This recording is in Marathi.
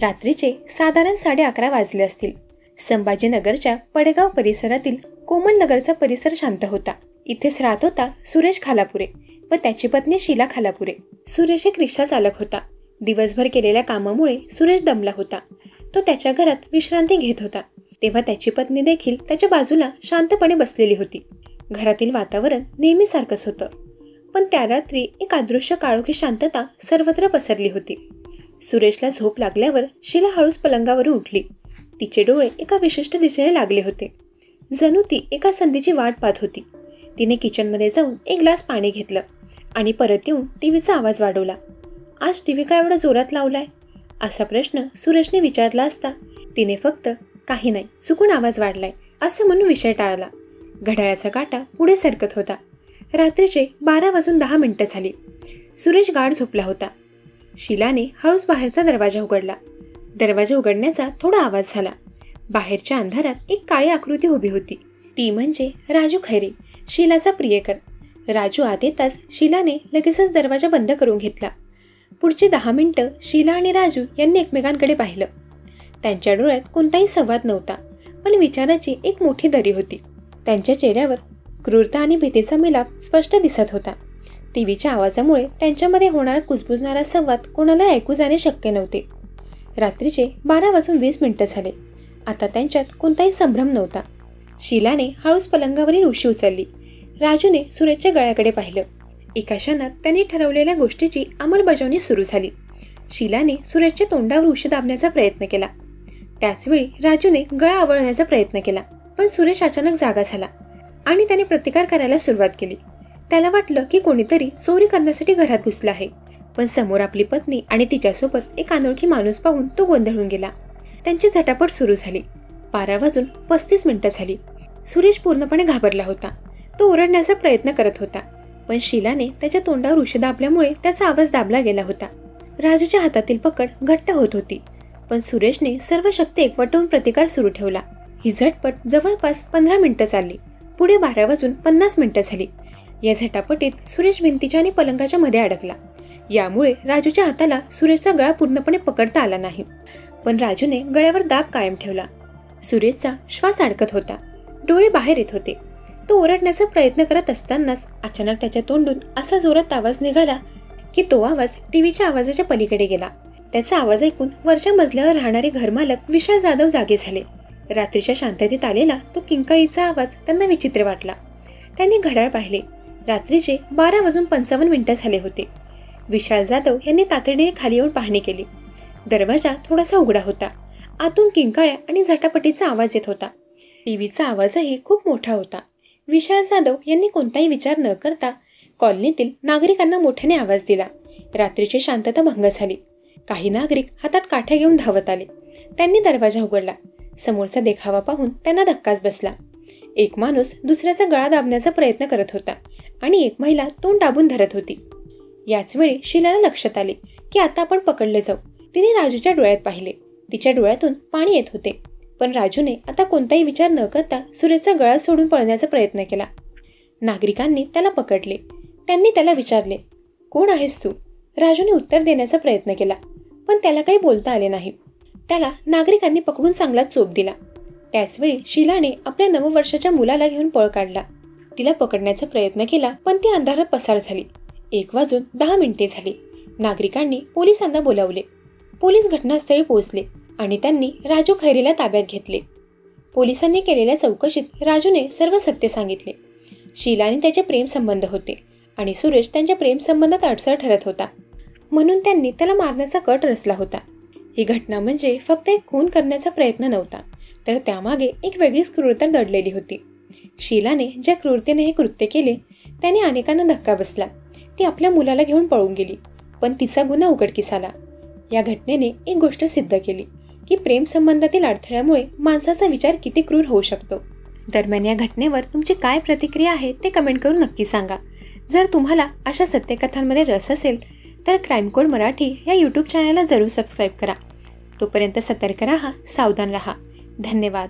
रात्रीचे साधारण 11:30 वाजले असतील. संभाजीनगरच्या पडगाव परिसरातील कोमलनगरचा परिसर शांत होता. इथेच राहत होता सुरेश खालापुरे व त्याची पत्नी शीला खालापुरे. सुरेश एक रिक्षा चालक होता. दिवसभर केलेल्या कामामुळे सुरेश दमला होता. तो त्याच्या घरात विश्रांती घेत होता. तेव्हा त्याची पत्नी देखील त्याच्या बाजूला शांतपणे बसलेली होती. घरातील वातावरण नेहमीसारखंच होतं, पण त्या रात्री एक अदृश्य काळोखी शांतता सर्वत्र पसरली होती. सुरेशला झोप लागल्यावर शीला हळूच पलंगावरून उठली. तिचे डोळे एका विशिष्ट दिशेने लागले होते, जणू ती एका संधीची वाट पाहत होती. तिने किचनमध्ये जाऊन एक ग्लास पाणी घेतलं आणि परत येऊन टीव्हीचा आवाज वाढवला. आज टीव्ही का एवढा जोरात लावलाय, असा प्रश्न सुरेशने विचारला असता तिने फक्त काही नाही, चुकून आवाज वाढलाय असं म्हणून विषय टाळला. घड्याळाचा काटा पुढे सरकत होता. रात्रीचे 12:10 झाली. सुरेश गाढ झोपला होता. शीलाने हळूच बाहेरचा दरवाजा उघडला. दरवाजा उघडण्याचा थोडा आवाज झाला. बाहेरच्या अंधारात एक काळी आकृती उभी होती. ती म्हणजे राजू खैरे, शीलाचा प्रियकर. राजू आत येताच शीलाने लगेचच दरवाजा बंद करून घेतला. पुढची 10 मिनिटं शीला आणि राजू यांनी एकमेकांकडे पाहिलं. त्यांच्या डोळ्यात कोणताही संवाद नव्हता, पण विचाराची एक मोठी दरी होती. त्यांच्या चेहऱ्यावर क्रूरता आणि भीतीचा मिलाप स्पष्ट दिसत होता. टीव्हीच्या आवाजामुळे त्यांच्यामध्ये होणारा कुजबुजणारा संवाद कोणाला ऐकू जाणे शक्य नव्हते. रात्रीचे 12:20 झाले. आता त्यांच्यात कोणताही संभ्रम नव्हता. शीलाने हळूच पलंगावरील उशी उचलली. राजूने सुरेशच्या गळ्याकडे पाहिलं. एका क्षणात त्यांनी ठरवलेल्या गोष्टीची अंमलबजावणी सुरू झाली. शीलाने सुरेशच्या तोंडावर उशी दाबण्याचा प्रयत्न केला. त्याचवेळी राजूने गळा आवळण्याचा प्रयत्न केला, पण सुरेश अचानक जागा झाला आणि त्याने प्रतिकार करायला सुरुवात केली. त्याला वाटलं की कोणीतरी चोरी करण्यासाठी घरात घुसला आहे, पण समोर आपली पत्नी आणि तिच्यासोबत एक अनोळखी माणूस पाहून तो गोंधळून गेला. त्यांची झटापट सुरू झाली. 12:35 झाली. सुरेश पूर्णपणे घाबरला होता. तो ओरडण्याचा प्रयत्न करत होता, पण शीलाने त्याच्या तोंडावर उशी दाबल्यामुळे त्याचा आवाज दाबला गेला होता. राजूच्या हातातील पकड घट्ट होत होती, पण सुरेशने सर्व शक्ती एकवटून प्रतिकार सुरू ठेवला. ही झटपट जवळपास 15 मिनिटं चालली. पुढे 12:50 झाली. या झटापटीत सुरेश भिंतीच्या आणि पलंगाच्या मध्ये अडकला. यामुळे राजूच्या हाताला सुरेशचा गळा पूर्णपणे पकडता आला नाही, पण राजूने गळ्यावर दाब कायम ठेवला. सुरेशचा श्वास अडकत होता. डोळे बाहेर येत होते. तो ओरडण्याचा प्रयत्न करत असतानाच अचानक त्याच्या तोंडून असा जोरात आवाज निघाला की तो आवाज टीव्हीच्या आवाजाच्या पलीकडे गेला. त्याचा आवाज ऐकून वरच्या मजल्यावर राहणारे घरमालक विशाल जाधव जागे झाले. रात्रीच्या शांततेत आलेला तो किंकाळीचा आवाज त्यांना विचित्र वाटला. त्यांनी घड्याळ पाहिले. रात्रीचे 12:55 झाले होते. विशाल जाधव यांनी तातडीने खाली येऊन पाहणी केली. दरवाजा थोडासा उघडा होता. आतून किंकाळ्या आणि झटापटीचा आवाज येत होता. टीव्हीचा आवाजही खूप मोठा होता. विशाल जाधव यांनी कोणताही विचार न करता कॉलनीतील नागरिकांना मोठ्याने आवाज दिला. रात्रीची शांतता भंग झाली. काही नागरिक हातात काठ्या घेऊन धावत आले. त्यांनी दरवाजा उघडला. समोरचा देखावा पाहून त्यांना धक्काच बसला. एक माणूस दुसऱ्याचा गळा दाबण्याचा प्रयत्न करत होता आणि एक महिला तोंड दाबून धरत होती. याच वेळी शीलाला लक्षात आले की आता आपण पकडले जाऊ. तिने राजूच्या डोळ्यात पाहिले. तिच्या डोळ्यातून पाणी येत होते, पण राजूने आता कोणताही विचार न करता सुरेशचा गळा सोडून पळण्याचा प्रयत्न केला. नागरिकांनी त्याला पकडले. त्यांनी त्याला विचारले, कोण आहेस तू? राजूने उत्तर देण्याचा प्रयत्न केला, पण त्याला काही बोलता आले नाही. त्याला नागरिकांनी पकडून चांगला चोप दिला. त्याचवेळी शीलाने आपल्या 9 वर्षाच्या मुलाला घेऊन पळ काढला. तिला पकडण्याचा प्रयत्न केला, पण ती अंधारात पसार झाली. 1:10 झाली. नागरिकांनी पोलिसांना बोलावले. पोलीस घटनास्थळी पोहोचले आणि त्यांनी राजू खैरेला ताब्यात घेतले. पोलिसांनी केलेल्या चौकशीत राजूने सर्व सत्य सांगितले. शीलाने त्याचे प्रेमसंबंध होते आणि सुरेश त्यांच्या प्रेमसंबंधात अडसर ठरत होता, म्हणून त्यांनी त्याला मारण्याचा कट रचला होता. ही घटना म्हणजे फक्त एक खून करण्याचा प्रयत्न नव्हता, तर त्यामागे एक वेगळीच क्रूरता दडलेली होती. शीलाने ज्या क्रूरतेने हे कृत्य केले त्याने अनेकांना धक्का बसला. ती आपल्या मुलाला घेऊन पळून गेली, पण तिचा गुन्हा उघडकीस आला. या घटनेने एक गोष्ट सिद्ध केली की प्रेमसंबंधातील अडथळ्यामुळे माणसाचा विचार किती क्रूर होऊ शकतो. दरम्यान या घटनेवर तुमची काय प्रतिक्रिया आहे ते कमेंट करून नक्की सांगा. जर तुम्हाला अशा सत्यकथांमध्ये रस असेल तर क्राईम कोड मराठी या यूट्यूब चॅनलला जरूर सबस्क्राईब करा. तोपर्यंत सतर्क राहा, सावधान राहा. धन्यवाद.